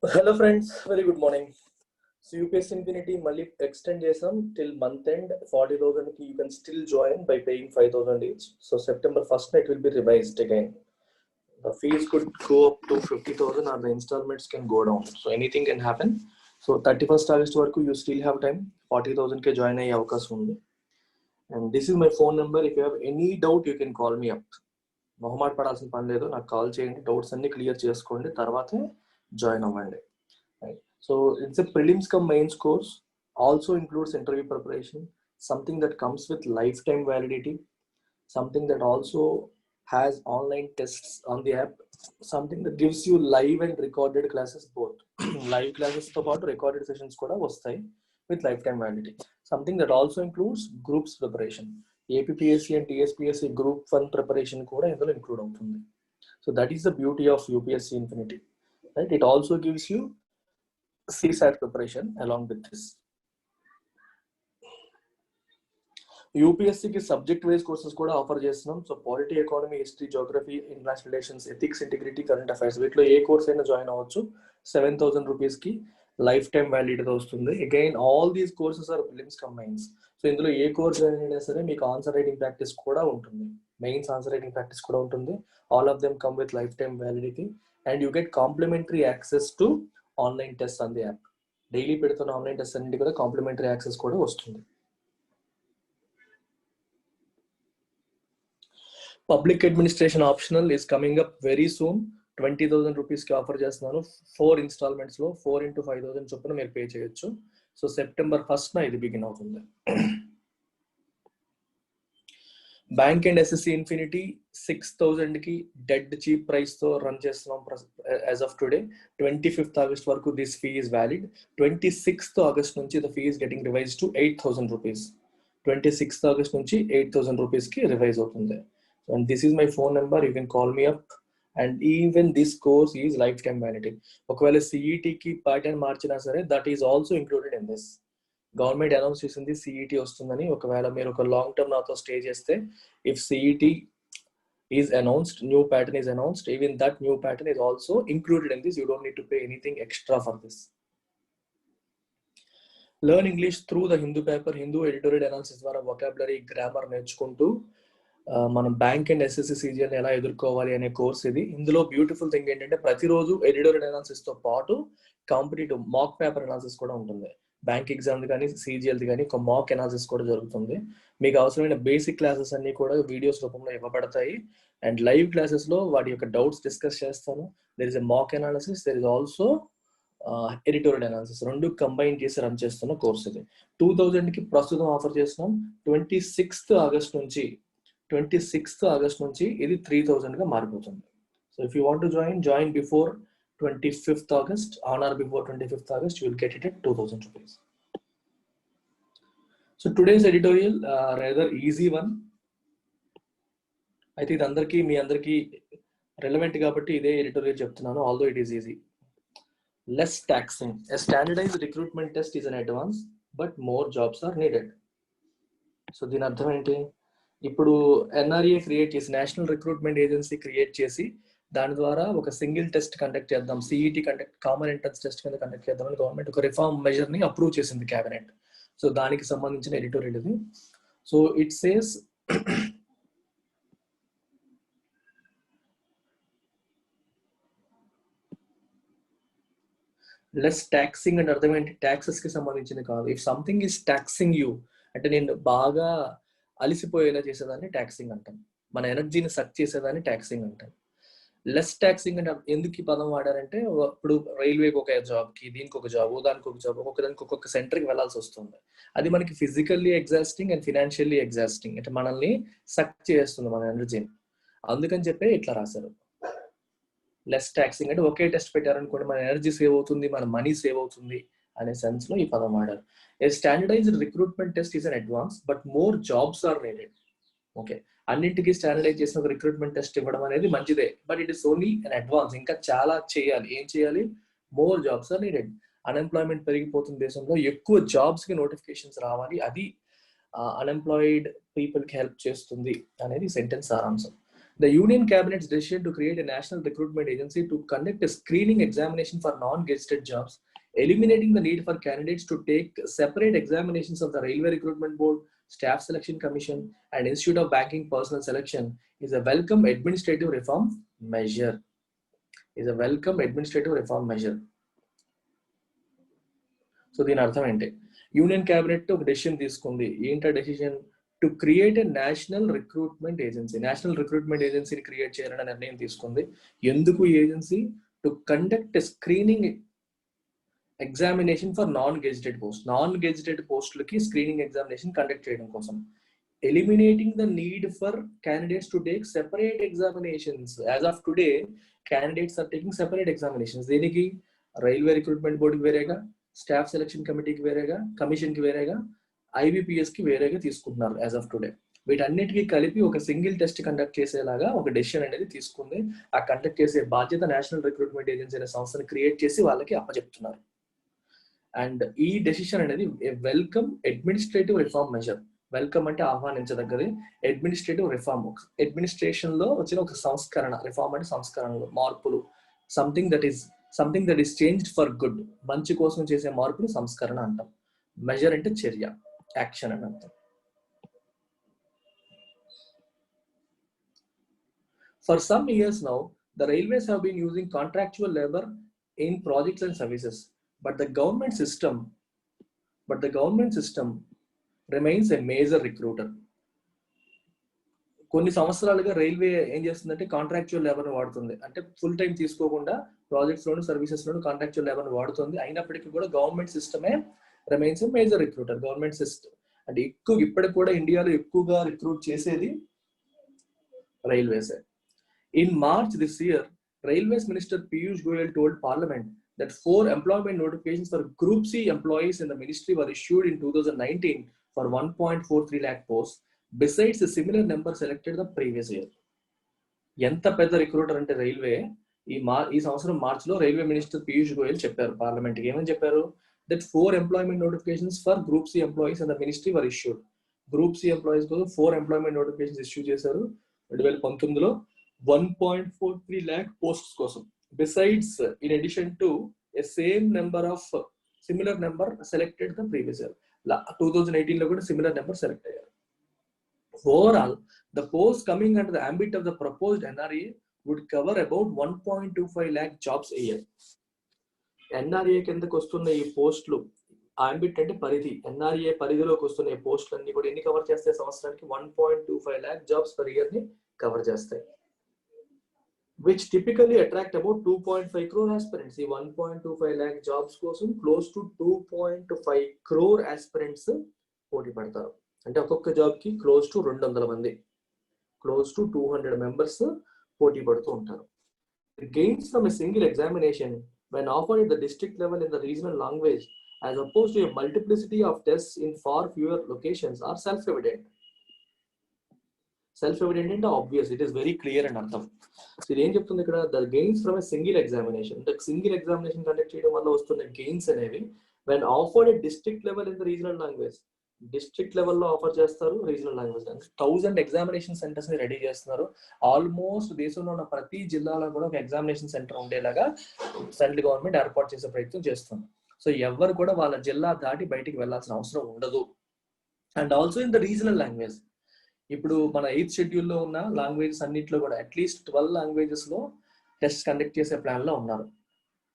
Hello friends, very good morning. So UPS Infinity Mali extend chesam till month end 40,000 ki you can still join by paying 5,000 each. So September 1st it will be revised again. The fees could go up to 50,000 or the installments can go down. So anything can happen. So 31st August varaku you still have time. 40,000 ke join ayye avakasam undi. And this is my phone number. If you have any doubt you can call me up. మొహమాట పడాల్సిన పని లేదు, నాకు call చేయండి, doubts అన్ని clear చేసుకోండి, తర్వాతే join అవ్వండి. Right. So it's a prelims cum mains course, also includes interview preparation, something that comes with lifetime validity, something that also has online tests on the app, something that gives you live and recorded classes both. Live classes to part recorded sessions kuda vastayi with lifetime validity. Something that also includes groups preparation. APPSC and TSPSC group 1 preparation kuda indulo include avutundi. So that is the beauty of UPSC Infinity. Right? It also gives you CSAT preparation along with this. యూపీఎస్సీకి subject wise courses కూడా offer చేస్తున్నాం. So polity, economy, history, geography, international relations, ethics, integrity, current affairs, వీటిలో ఏ course అయినా join అవ్వచ్చు. 7,000 రూపీస్కి life time validity వస్తుంది. Again all these courses are prelims combines. So ఇందులో ఏ కోర్స్ జాయిన్ అయినా సరే మీకు ఆన్సర్ రైటింగ్ ప్రాక్టీస్ కూడా ఉంటుంది, మెయిన్స్ ఆన్సర్ రైటింగ్ ప్రాక్టీస్ కూడా ఉంటుంది. All of them come with life time validity and you get complimentary access to online test on the app. Daily పెడుతున్న ఆన్లైన్ టెస్ట్ అన్నిటి కూడా కాంప్లిమెంటరీ యాక్సెస్ కూడా వస్తుంది. Public administration optional is coming up very soon. 20,000 rupees కి offer చేస్తున్నాను. 4 installments లో 4 into 5,000 చొప్పున మీరు పే చేయొచ్చు. సో సెప్టెంబర్ 1st ఇది బిగిన్ అవుతుంది. బ్యాంక్ అండ్ ఎస్ఎస్సి ఇన్ఫినిటీ 6,000 కి డెడ్ చీప్ ప్రైస్ తో రన్ చేస్తున్నాం as of today. 25th August వరకు this fee is valid. 26th August నుంచి the fee is getting revise to 8,000 rupees. 26th August నుంచి 8,000 rupees కి revise అవుతుంది. And this is my phone number, you can call me up. And even this course is lifetime validity. ఒకవేళ CET కి pattern మార్చినా సరే that is also included in this. Government announce చేసింది CET వస్తుందని. ఒకవేళ మీరు ఒక లాంగ్ టర్మ్ నాతో స్టే చేస్తే, if CET is announced, new pattern is announced, even that new pattern is also included in this. You don't need to pay anything extra for this. Learn English through the Hindu paper. Hindu editorial analysis ద్వారా vocabulary, grammar నేర్చుకుంటూ మనం bank and SSC CGL ఎలా ఎదుర్కోవాలి అనే course ఇది. ఇందులో beautiful thing ఏంటంటే ప్రతిరోజు ఎడిటోరియల్ అనాలిసిస్ తో పాటు కాంపిటేటివ్ మాక్ పేపర్ అనాలిసిస్ కూడా ఉంటుంది. బ్యాంక్ ఎగ్జామ్ కానీ సీజీఎల్ది కానీ ఒక మాక్ అనాలిసిస్ కూడా జరుగుతుంది. మీకు అవసరమైన బేసిక్ క్లాసెస్ అన్ని కూడా వీడియోస్ రూపంలో ఇవ్వబడతాయి. అండ్ లైవ్ క్లాసెస్ లో వాటి యొక్క డౌట్స్ డిస్కస్ చేస్తాను. There is a mock analysis, there is also editorial analysis, రెండు కంబైన్ చేసి రన్ చేస్తున్న కోర్స్ ఇది. 2,000 కి ప్రస్తుతం ఆఫర్ చేస్తున్నాం. 26th August నుంచి ఇది 3,000 గా మారిపోతుంది. So if you want to join before 25th August, on or before 25th August, you will get it at 2,000 rupees. So today's editorial, rather easy one. I think మీ అందరికీ relevant కాబట్టి ఇదే editorial చెప్తున్నాను, although it is easy. Less taxing. A standardized recruitment test is an advance, but more jobs are needed. So దీని అర్థం ఏంటి? ఇప్పుడు NRA create చేసి, national recruitment agency create చేసి, దాని ద్వారా ఒక సింగిల్ టెస్ట్ కండక్ట్ చేద్దాం, CET కామన్ ఎంట్రన్స్ టెస్ట్ కింద కండక్ట్ చేద్దామని గవర్నమెంట్ ఒక రిఫార్మ్ మెజర్ ని అప్రూవ్ చేసింది క్యాబినెట్. సో దానికి సంబంధించిన ఎడిటోరియల్ ఇది. So it says less taxing అంటే అర్థం ఏంటి? ట్యాక్సెస్ కి సంబంధించింది కాదు. If something is taxing you అంటే నేను బాగా అలిసిపోయేలా చేసేదాన్ని ట్యాక్సింగ్ అంటాం. మన ఎనర్జీని సక్ చేసేదాన్ని ట్యాక్సింగ్ అంటాం. లెస్ ట్యాక్సింగ్ అంటే ఎందుకు ఈ పదం వాడారంటే, ఇప్పుడు రైల్వేకి ఒక జాబ్ కి, దీనికి ఒక జాబ్, దానికి ఒక జాబ్, ఒక్కొక్కదానికి ఒక్కొక్క సెంటర్కి వెళ్లాల్సి వస్తుంది. అది మనకి physically exhausting and financially exhausting, అంటే మనల్ని సక్ చేస్తుంది మన ఎనర్జీని. అందుకని చెప్పే ఇట్లా రాశారు. లెస్ ట్యాక్సింగ్ అంటే ఒకే టెస్ట్ పెట్టారనుకోండి, మన ఎనర్జీ సేవ్ అవుతుంది, మన మనీ సేవ్ అవుతుంది అనే సెన్స్ లో ఈ పదం వాడారు. A standardised recruitment test is an advance, but more jobs are needed. Okay, అన్నింటికి స్టాండర్డైజ్ చేసిన ఒక రిక్రూట్మెంట్ టెస్ట్ ఇవ్వడం అనేది మంచిదే, but it is only an advance. ఇంకా చాలా చేయాలి. ఏం చేయాలి? More jobs are needed. Unemployment పెరిగిపోతున్న దేశంలో ఎక్కువ జాబ్స్ కి నోటిఫికేషన్స్ రావాలి, అది అన్ఎంప్లాయిడ్ పీపుల్ కి హెల్ప్ చేస్తుంది అనేది సెంటెన్స్ సారాంశం. The Union Cabinet's decision to create a national recruitment agency to conduct a screening examination for non-gazetted jobs, eliminating the need for candidates to take separate examinations of the Railway Recruitment Board, Staff Selection Commission, and Institute of Banking Personnel Selection is a welcome administrative reform measure. So దీని అర్థం ఏంటి? Union cabinet ఒక decision తీసుకుంది. ఏంటా decision? To create a national recruitment agency. National recruitment ఏజెన్సీని create చేయాలనే నిర్ణయం తీసుకుంది. ఎందుకు ఈ agency? To conduct screening examination for non gazetted post. Non gazetted పోస్టులకి స్క్రీనింగ్ ఎగ్జామినేషన్ కండక్ట్ చేయడం కోసం. Eliminating the need for candidates to take separate examinations. As of today, candidates are taking separate examinations. దేనికి? Railway recruitment బోర్డుకి వేరేగా, staff selection కమిటీకి వేరేగా, commission కి వేరేగా, IBPS కి వేరేగా తీసుకుంటున్నారు యాజ్ ఆఫ్ టుడే. వీటన్నిటికీ కలిపి ఒక సింగిల్ టెస్ట్ కండక్ట్ చేసేలాగా ఒక డెసిషన్ అనేది తీసుకుంది. ఆ కండక్ట్ చేసే బాధ్యత నేషనల్ రిక్రూట్మెంట్ ఏజెన్సీ అనే సంస్థను క్రియేట్ చేసి వాళ్ళకి అప్పచెప్తున్నారు. అండ్ ఈ డెసిషన్ అనేది welcome administrative reform measure. Welcome అంటే ఆహ్వానించదగ్గది, అడ్మినిస్ట్రేటివ్ రిఫార్మ్ అడ్మినిస్ట్రేషన్ లో వచ్చిన ఒక సంస్కరణ. రిఫార్మ్ అంటే సంస్కరణలు, మార్పులు. Something that is changed for good. మంచి కోసం చేసే మార్పులు సంస్కరణ అంటాం. మెజర్ అంటే చర్య, యాక్షన్ అని అంటాం. For some years now, the railways have been using contractual labor in projects and services, but the government system remains a major recruiter. కొన్ని సంవత్సరాలుగా రైల్వే ఏం చేస్తుందంటే కాంట్రాక్చువల్ లేబర్ వాడుతుంది. అంటే ఫుల్ టైం తీసుకోకుండా ప్రాజెక్ట్స్ లోను, సర్వీసెస్ లోను కాంట్రాక్చువల్ లేబర్ వాడుతుంది. అయినప్పటికీ కూడా గవర్నమెంట్ సిస్టమే remains major recruiter. Government system అంటే ఇప్పటికి కూడా ఇండియాలో ఎక్కువగా రిక్రూట్ చేసేది రైల్వేసే. In March this year, Railways Minister Piyush Goyal told Parliament that 4 employment notifications for Group C employees in the ministry were issued in 2019 for 1.43 lakh posts, besides a similar number selected the previous year. ఎంత పెద్ద recruiter అంటే railway. ఈ సంవత్సరం మార్చిలో railway minister Piyush Goyal చెప్పారు పార్లమెంట్కి. ఏమని చెప్పారు? That 4 employment notifications for Group C employees in the ministry were issued. Group C employees కోసం 4 employment notifications ఇష్యూ చేశారు 2019లో 1.43 lakh posts కోసం. Besides, in addition to a similar number selected the previous year. 2018 లో కూడా similar number select అయ్యారు. Overall, the posts coming under the ambit of the proposed NRA would cover about 1.25 lakh jobs a year. NRA కిందకు వస్తున్న ఈ పోస్టులు, ambit అంటే పరిధి, NRA పరిధిలోకి వస్తున్న ఈ పోస్టులు అన్ని కూడా ఎన్ని కవర్ చేస్తాయి? సంవత్సరానికి 1.25 lakh jobs per year ని కవర్ చేస్తాయి. Which typically attract about 2.5 crore aspirants. ఈ 1.25 lakh jobs కోసం close to 2.5 crore aspirants పోటీ పడతారు. అంటే ఒక్కొక్క జాబ్ కి క్లోజ్ టు 200 మంది, క్లోజ్ టు 200 members పోటీ పడుతూ ఉంటారు. The gains from a single examination when offered at the district level in the regional language as opposed to a multiplicity of tests in far fewer locations are self-evident. Self-evident అంటే obvious, it is very clear అని అర్థం. So ఇది ఏం చెప్తుంది ఇక్కడ? The gains from a single examination, the single examination conduct చేయడం వల్ల వస్తున్న గెయిన్స్ అనేవి when offered at district level in the regional language, district లెవెల్లో ఆఫర్ చేస్తారు రీజనల్ లాంగ్వేజ్. 1000 ఎగ్జామినేషన్ సెంటర్స్ ని రెడీ చేస్తున్నారు. ఆల్మోస్ట్ దేశంలో ఉన్న ప్రతి జిల్లాలో కూడా ఒక ఎగ్జామినేషన్ సెంటర్ ఉండేలాగా సెంట్రల్ గవర్నమెంట్ ఏర్పాటు చేసే ప్రయత్నం చేస్తుంది. సో ఎవరు కూడా వాళ్ళ జిల్లా దాటి బయటికి వెళ్లాల్సిన అవసరం ఉండదు. And also in the regional language, ఇప్పుడు మన 8th షెడ్యూల్లో ఉన్న లాంగ్వేజెస్ అన్నింటిలో కూడా అట్లీస్ట్ 12 లాంగ్వేజెస్ లో టెస్ట్ కండక్ట్ చేసే ప్లాన్ లో ఉన్నారు.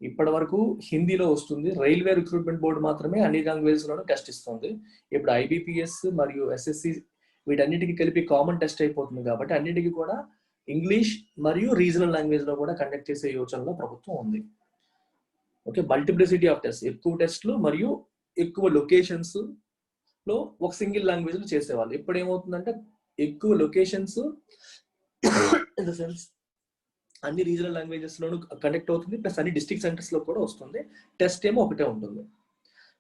ఇప్పటి వరకు హిందీలో వస్తుంది. రైల్వే రిక్రూట్మెంట్ బోర్డు మాత్రమే అన్ని లాంగ్వేజెస్ లోనూ టెస్ట్ ఇస్తుంది. ఇప్పుడు IBPS మరియు SSC వీటన్నిటికీ కలిపి కామన్ టెస్ట్ అయిపోతుంది కాబట్టి అన్నిటికీ కూడా ఇంగ్లీష్ మరియు రీజనల్ లాంగ్వేజ్ లో కూడా కండక్ట్ చేసే యోచనలో ప్రభుత్వం ఉంది. ఓకే, మల్టిప్లిసిటీ ఆఫ్ టెస్ట్, ఎక్కువ టెస్ట్లు మరియు ఎక్కువ లొకేషన్స్ లో ఒక సింగిల్ లాంగ్వేజ్ లో చేసేవాళ్ళు. ఇప్పుడు ఏమవుతుందంటే ఎక్కువ లొకేషన్స్ ఇన్ ద సెన్స్ అన్ని రీజనల్ లాంగ్వేజెస్ లోనూ కండక్ట్ అవుతుంది, ప్లస్ అన్ని డిస్ట్రిక్ట్ సెంటర్స్ లో కూడా వస్తుంది. టెస్ట్ ఏమో ఒకటే ఉంటుంది.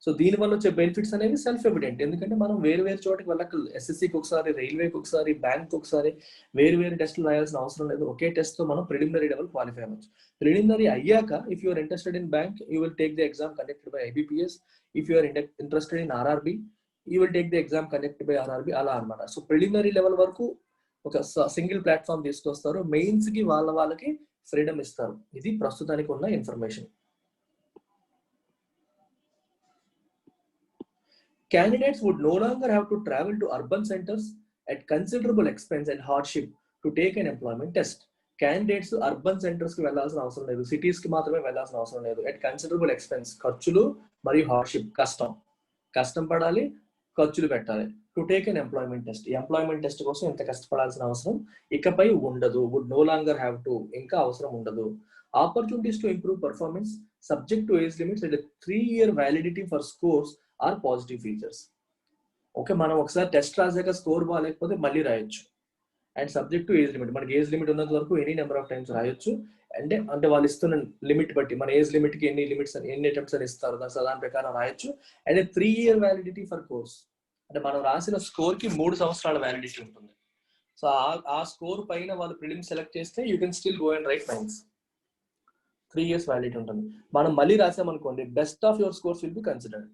సో దీని వల్ల వచ్చే బెనిఫిట్స్ అనేవి సెల్ఫ్ ఎవిడెంట్. ఎందుకంటే మనం వేరు వేరు చోటకి వెళ్ళక్కర్లేదు. SSCకి ఒకసారి, రైల్వేకి ఒకసారి, బ్యాంక్ ఒకసారి వేరు వేరు టెస్టులు రాయాల్సిన అవసరం లేదు. ఒకే టెస్ట్ తో మనం ప్రిలిమినరీ లెవెల్ క్వాలిఫై అవ్వచ్చు. ప్రిలిమినరీ అయ్యాక if you are interested in bank, you will take the exam conducted by IBPS. If you are interested in RRB, you will take the exam conducted by RRB. అలా అనమాట. So preliminary level వరకు ఒక single platform తీసుకొస్తారు, mains కి వాళ్ళకి freedom ఇస్తారు. ఇది ప్రస్తుతానికి ఉన్న information. Candidates would no longer have to travel to urban centers at considerable expense and hardship to take an employment test. Candidates urban centers కి వెళ్ళాల్సిన అవసరం లేదు, సిటీస్ కి మాత్రమే వెళ్ళాల్సిన అవసరం లేదు. at considerable expense, ఖర్చులు మరియు హార్డ్షిప్, కష్టం పడాలి, ఖర్చులు పెట్టాలి. To take an employment test, ఈ ఎంప్లాయ్మెంట్ టెస్ట్ కోసం ఇంత కష్టపడాల్సిన అవసరం ఇకపై ఉండదు. Would no longer have to, ఇంకా అవసరం ఉండదు. Opportunities to improve performance subject to age limits and 3-year validity for scores are positive features. Okay, మనం ఒకసారి టెస్ట్ రాసాక స్కోర్ బాగాలేకపోతే మళ్ళీ రాయొచ్చు. And subject to age limit, మనకి ఏజ్ లిమిట్ ఉన్నంత వరకు ఎనీ నెంబర్ ఆఫ్ టైమ్స్ రాయొచ్చు. అంటే వాళ్ళు ఇస్తున్న లిమిట్ బట్టి, మన ఏజ్ లిమిట్ కి ఎన్ని అటెంప్ట్స్ అని ఇస్తారు, దాని ప్రకారం రాయొచ్చు. And 3-year validity for course, అంటే మనం రాసిన స్కోర్ కి 3 సంవత్సరాల వ్యాలిడిటీ ఉంటుంది. సో ఆ స్కోర్ పైన వాళ్ళు ప్రిలిమ్స్ సెలెక్ట్ చేస్తే you can still go and write mains. 3 years validity ఉంటుంది. మనం మళ్ళీ రాసామనుకోండి, best of your scores will be considered.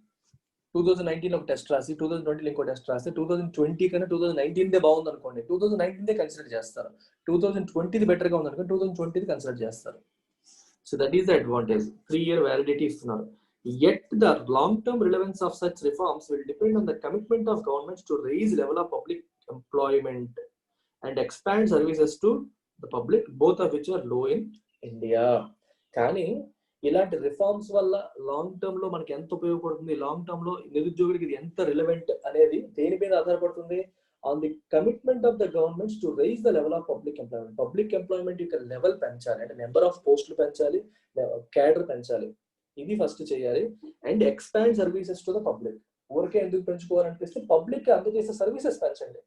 2019 ఒక టెస్ట్ రాసి 2020 ఇంకో టెస్ట్ రాస్తే 2020 కన్నా 2019 బాగుంది అనుకోండి, 2019 కన్సిడర్ చేస్తారు. 2020 బెటర్ గా ఉంది అనుకోండి, 2020 కన్సిడర్ చేస్తారు. So that is the advantage. 3-year validity ఇస్తున్నారు. Yet the long-term relevance of such reforms will depend on the commitment of governments to raise level of public employment and expand services to the public, both of which are low in India. కానీ ఇలాంటి reforms వల్ల long term లో మనకి ఎంత ఉపయోగపడుతుంది, long term లో నిరుద్యోగులకి ఇది ఎంత రిలవెంట్ అనేది దేని మీద ఆధారపడుతుంది? On the commitment of the governments to raise the level of public employment. Public employment యొక్క లెవెల్ పెంచాలి, అంటే నెంబర్ ఆఫ్ పోస్టులు పెంచాలి, క్యాడర్ పెంచాలి, ఇది ఫస్ట్ చేయాలి. And expand services to the public. ఊరికే ఎందుకు పెంచుకోవాలనిపిస్తే పబ్లిక్ అందజేసే సర్వీసెస్ పెంచండి.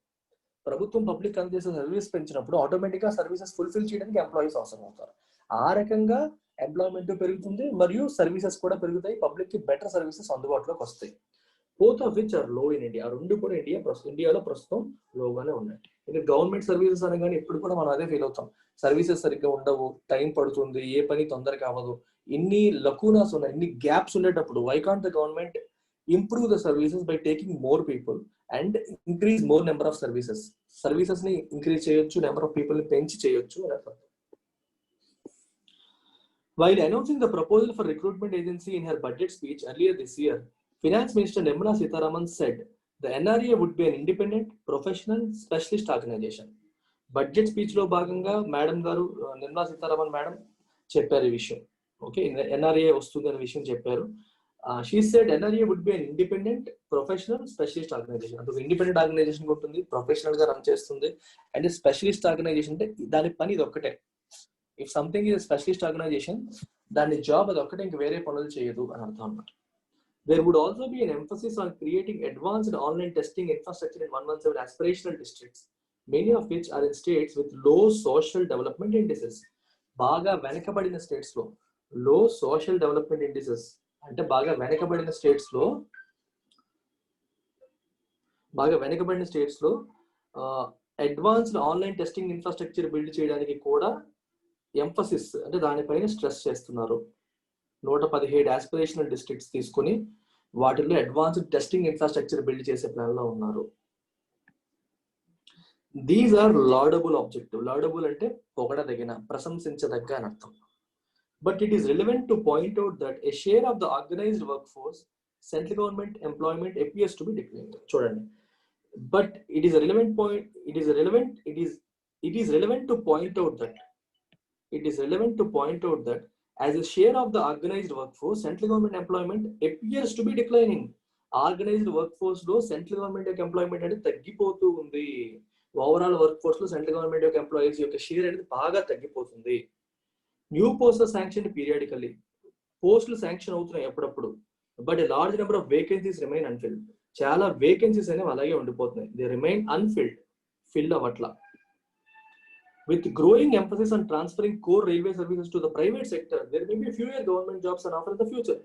ప్రభుత్వం పబ్లిక్ అందజేసే సర్వీస్ పెంచినప్పుడు ఆటోమేటిక్ గా సర్వీసెస్ ఫుల్ఫిల్ చేయడానికి ఎంప్లాయీస్ అవసరం అవుతారు. ఆ రకంగా ఎంప్లాయ్మెంట్ పెరుగుతుంది మరియు సర్వీసెస్ కూడా పెరుగుతాయి, పబ్లిక్ కి బెటర్ సర్వీసెస్ అందుబాటులోకి వస్తాయి. బోత్ ఆఫ్ విచ్ ఆర్ లో ఇన్ ఇండియా. ఆ రెండు కూడా ఇండియాలో ప్రస్తుతం లోగానే ఉన్నాయి. ఇంకా గవర్నమెంట్ సర్వీసెస్ అనగానే ఇప్పుడు కూడా మనం అదే ఫీల్ అవుతాం, సర్వీసెస్ సరిగ్గా ఉండవు, టైం పడుతుంది, ఏ పని తొందరగా అవ్వదు, ఇన్ని లకూనాస్ ఉన్నాయి, ఇన్ని గ్యాప్స్ ఉండేటప్పుడు why can't the government improve the services by taking more people and increase more number of services ని ఇంక్రీజ్ చేయొచ్చు, నెంబర్ ఆఫ్ పీపుల్ ని పెంచి చేయొచ్చు అని అర్థం. While announcing the proposal for recruitment agency in her budget speech earlier this year, Finance Minister Nirmala Sitharaman said the NRA would be an independent, professional, specialist organization. Budget speech లో భాగంగా madam గారు, Nirmala Sitharaman madam చెప్పారు ఈ విషయం. Okay, NRA వస్తుంది అనే విషయం చెప్పారు. She said NRA would be an independent, professional, specialist organization. అంటే ఇండిపెండెంట్ ఆర్గనైజేషన్ ఉంటుంది, ప్రొఫెషనల్ గా రన్ చేస్తుంది. అండ్ స్పెషలిస్ట్ ఆర్గనైజేషన్ అంటే దాని పని ఇది ఒక్కటే. If something is specialist organization, దాని జాబ్ అది ఒక్కటే, ఇంక వేరే పనులు చేయదు అని అర్థం అన్నమాట. There would also be an emphasis on creating advanced online testing infrastructure in 117 aspirational districts, many of which are in states with low social development indices. బాగా వెనకబడిన స్టేట్స్ లో, లో సోషల్ డెవలప్మెంట్ ఇండిసెస్ అంటే బాగా వెనకబడిన స్టేట్స్ లో advanced online testing infrastructure build చేయడానికి కూడా ఎంఫసిస్ అంటే దానిపైన స్ట్రెస్ చేస్తున్నారు. 117 ఆస్పిరేషనల్ డిస్ట్రిక్ట్స్ తీసుకుని వాటిల్లో అడ్వాన్స్డ్ టెస్టింగ్ ఇన్ఫ్రాస్ట్రక్చర్ బిల్డ్ చేసే ప్లాన్ లో ఉన్నారు. These are laudable objective. Laudable అంటే పొగడదగిన, ప్రశంసించదగ్గ అని అర్థం. But it is relevant to point out that a share of the organised work force central government employment appears to be declining. చూడండి, but it is relevant to point out that as a share of the organized workforce, central government employment appears to be declining. Organized workforce లో central government యొక్క employment అనేది తగ్గిపోతూ ఉంది. Overall work force లో central government యొక్క employees యొక్క share అనేది బాగా తగ్గిపోతుంది. న్యూ పోస్టుల శాంక్షన్ పీరియాడికల్లీ, పోస్టులు శాంక్షన్ అవుతున్నాయి ఎప్పుడప్పుడు, but a large number of vacancies remain unfilled. చాలా వేకెన్సీస్ అనేవి అలాగే ఉండిపోతున్నాయి, దే రిమైన్ అన్ఫిల్డ్, ఫిల్ అవ్వట్లా. With growing emphasis on transferring core railway services to the private sector, there may be fewer government jobs on offer in the future.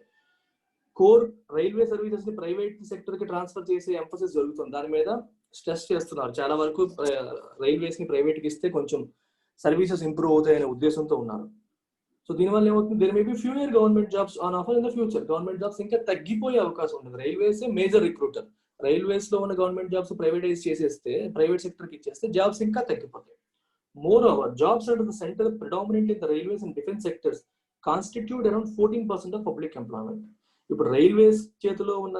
Core railway services ని private sector కి transfer చేసే emphasis జరుగుతుంది, దాని మీద stress చేస్తున్నారు. చాలా వరకు railways ని ప్రైవేట్ కి ఇస్తే కొంచెం సర్వీసెస్ ఇంప్రూవ్ అవుతాయనే ఉద్దేశంతో ఉన్నారు. సో దీనివల్ల ఏమవుతుంది, there may be fewer government jobs on offer in the future. Government jobs ఇంకా తగ్గిపోయే అవకాశం ఉంటుంది. రైల్వేస్ మేజర్ రిక్రూటర్, రైల్వేస్ లో ఉన్న గవర్నమెంట్ జాబ్స్ ప్రైవేటైజ్ చేసేస్తే, ప్రైవేట్ సెక్టర్ కి ఇచ్చేస్తే జాబ్స్ ఇంకా తగ్గిపోతాయి. Moreover, jobs under the center predominantly in the railways and defense sectors constitute around 14% of public employment. ఇప్పుడు రైల్వేస్ చేతిలో ఉన్న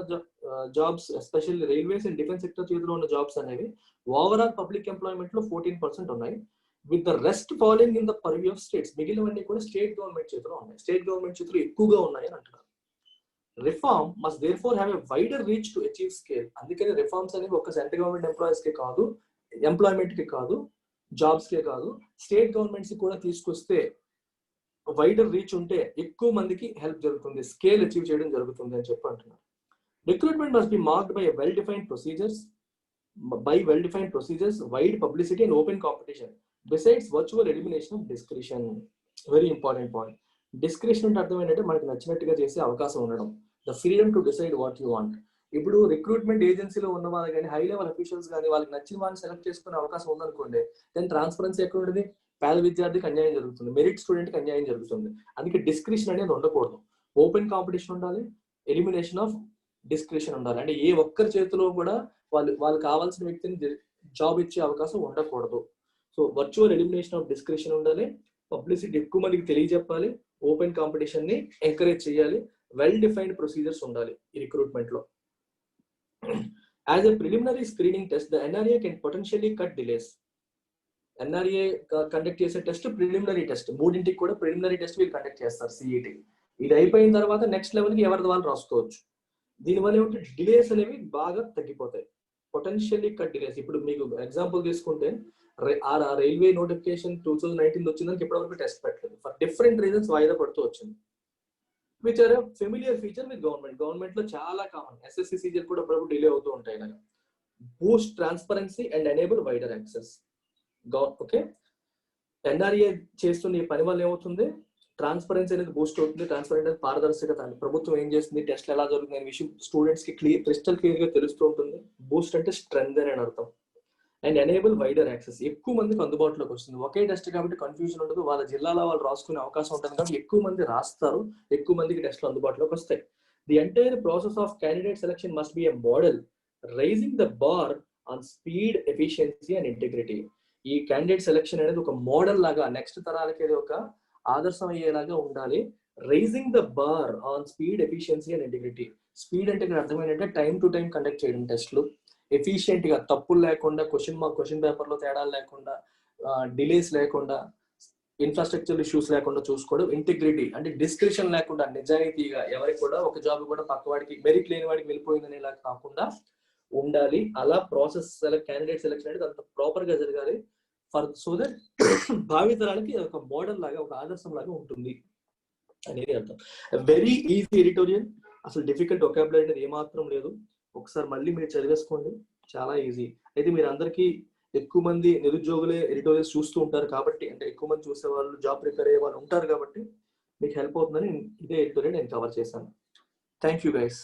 jobs, especially railways and defence sector చేతిలో ఉన్న జాబ్స్ అనేవి ఓవరాల్ పబ్లిక్ ఎంప్లాయ్మెంట్ లో 14% ఉన్నాయి. With the rest following in the purview of states, మిగిలినవన్నీ కూడా స్టేట్ గవర్నమెంట్ చేతిలో ఉన్నాయి. స్టేట్ గవర్నమెంట్ చేతిలో ఎక్కువగా ఉన్నాయి అని అంటున్నారు. Reform must therefore have a wider reach to achieve scale. అందుకని రిఫార్మ్స్ అనేవి ఒక సెంట్రల్ గవర్నమెంట్ ఎంప్లాయీస్ కి కాదు, ఎంప్లాయ్మెంట్ కి కాదు, జాబ్స్ కే కాదు, స్టేట్ గవర్నమెంట్స్ కూడా తీసుకొస్తే వైడర్ రీచ్ ఉంటే ఎక్కువ మందికి హెల్ప్ జరుగుతుంది, స్కేల్ అచీవ్ చేయడం జరుగుతుంది అని చెప్పి అంటున్నారు. Recruitment must be marked by well defined procedures, wide publicity and open competition besides virtual elimination of discretion. Very important point. Discretion అంటే అర్థం ఏంటంటే మనకి నచ్చినట్టుగా చేసే అవకాశం ఉండడం, the freedom to decide what you want. ఇప్పుడు రిక్రూట్మెంట్ ఏజెన్సీలో ఉన్న వాళ్ళు కానీ, హై లెవెల్ అఫీషియల్స్ కానీ వాళ్ళకి నచ్చిన వాళ్ళని సెలెక్ట్ చేసుకునే అవకాశం ఉందనుకోండి, దాని ట్రాన్స్పరెన్సీ ఎక్కడ ఉంటుంది? పేద విద్యార్థికి అన్యాయం జరుగుతుంది, మెరిట్ స్టూడెంట్కి అన్యాయం జరుగుతుంది. అందుకే డిస్క్రిషన్ అనేది ఉండకూడదు. ఓపెన్ కాంపిటీషన్ ఉండాలి, ఎలిమినేషన్ ఆఫ్ డిస్క్రిషన్ ఉండాలి. అంటే ఏ ఒక్కరి చేతిలో కూడా వాళ్ళు కావాల్సిన వ్యక్తిని జాబ్ ఇచ్చే అవకాశం ఉండకూడదు. So virtual elimination of discretion ఉండాలి, పబ్లిసిటీ ఎక్కువ మందికి తెలియజెప్పాలి, ఓపెన్ కాంపిటీషన్ ని ఎంకరేజ్ చేయాలి, వెల్ డిఫైన్డ్ ప్రొసీజర్స్ ఉండాలి ఈ రిక్రూట్మెంట్ లో. As a preliminary screening test, the NRA can potentially cut delays. NRA conduct చేసే టెస్ట్ ప్రిలిమినరీ టెస్ట్, మూడింటికి కూడా ప్రిలిమినరీ టెస్ట్ వీళ్ళు కండక్ట్ చేస్తారు, సిఈటి. ఇది అయిపోయిన తర్వాత నెక్స్ట్ లెవెల్ కి ఎవరిది వాళ్ళు రాసుకోవచ్చు. దీనివల్ల ఏమంటే డిలేస్ అనేవి బాగా తగ్గిపోతాయి. Potentially cut delays. ఇప్పుడు మీకు ఎగ్జాంపుల్ తీసుకుంటే రైల్వే నోటిఫికేషన్ 2019 వచ్చిందానికి ఇప్పటివరకు టెస్ట్ పెట్టలేదు. ఫర్ డిఫరెంట్ రీజన్స్ వాయిదా పడుతూ వచ్చింది. Which are familiar feature with government లో చాలా కామన్. ఎస్ఎస్సి సీజన్ కూడా అప్పుడప్పుడు డిలే అవుతూ ఉంటాయి. ఇలాగా boost transparency and enable wider access. Okay, NRA చేస్తున్న ఈ పని వల్ల ఏమవుతుంది? ట్రాన్స్పరెన్సీ అనేది బూస్ట్ అవుతుంది. ట్రాన్స్పరెంట్ అనేది పారదర్శకత. ప్రభుత్వం ఏం చేస్తుంది, టెస్ట్లు ఎలా జరుగుతుంది అనే విషయం స్టూడెంట్స్ కి క్రిస్టల్ క్లియర్ గా తెలుస్తూ ఉంటుంది. బూస్ట్ అంటే స్ట్రెంగ్త్ అని అర్థం. అండ్ ఎనేబుల్ వైడర్ యాక్సెస్, ఎక్కువ మందికి అందుబాటులోకి వస్తుంది. ఒకే టెస్ట్ కాబట్టి కన్ఫ్యూజన్ ఉండదు, వాళ్ళ జిల్లాలో వాళ్ళు రాసుకునే అవకాశం ఉంటుంది కాబట్టి ఎక్కువ మంది రాస్తారు, ఎక్కువ మందికి టెస్ట్లు అందుబాటులోకి వస్తాయి. The entire process of candidate selection must be a model raising the bar on speed, efficiency and integrity. ఈ క్యాండిడేట్ సెలక్షన్ అనేది ఒక మోడల్ లాగా నెక్స్ట్ తరాలకి ఒక ఆదర్శం అయ్యేలాగా ఉండాలి. Raising the bar on speed, efficiency and integrity. Speed అంటే ఇక్కడ అర్థం ఏంటంటే టైం టు టైం కండక్ట్ చేయడం టెస్ట్లు, ఎఫిషియెంట్ గా తప్పులు లేకుండా, క్వశ్చన్ పేపర్ లో తేడాలు లేకుండా, డిలేస్ లేకుండా, ఇన్ఫ్రాస్ట్రక్చర్ ఇష్యూస్ లేకుండా చూసుకోవడం. ఇంటిగ్రిటీ అంటే డిస్క్రిషన్ లేకుండా నిజాయితీగా ఎవరికి కూడా ఒక జాబ్ కూడా పక్కవాడికి మెరిట్ లేని వాడికి వెళ్ళిపోయిందనేలా కాకుండా ఉండాలి. అలా ప్రాసెస్ క్యాండిడేట్ సెలెక్షన్ అనేది అంత ప్రాపర్ గా జరగాలి. సో దట్ భావితరాలకి ఒక మోడల్ లాగా, ఒక ఆదర్శం లాగా ఉంటుంది అనేది అర్థం. వెరీ ఈజీ ఎడిటోరియల్, అసలు డిఫికల్ట్ వొకాబులరీ అనేది ఏమాత్రం లేదు. ఒకసారి మళ్ళీ మీరు చదివేసుకోండి, చాలా ఈజీ. అయితే మీరు అందరికీ ఎక్కువ మంది నిరుద్యోగులే ఎడిటోరియల్స్ చూస్తూ ఉంటారు కాబట్టి, అంటే ఎక్కువ మంది చూసే వాళ్ళు, జాబ్ ప్రిపేర్ అయ్యే వాళ్ళు ఉంటారు కాబట్టి మీకు హెల్ప్ అవుతుందని ఇదే ఎడిటోరియల్ నేను కవర్ చేశాను. Thank you guys.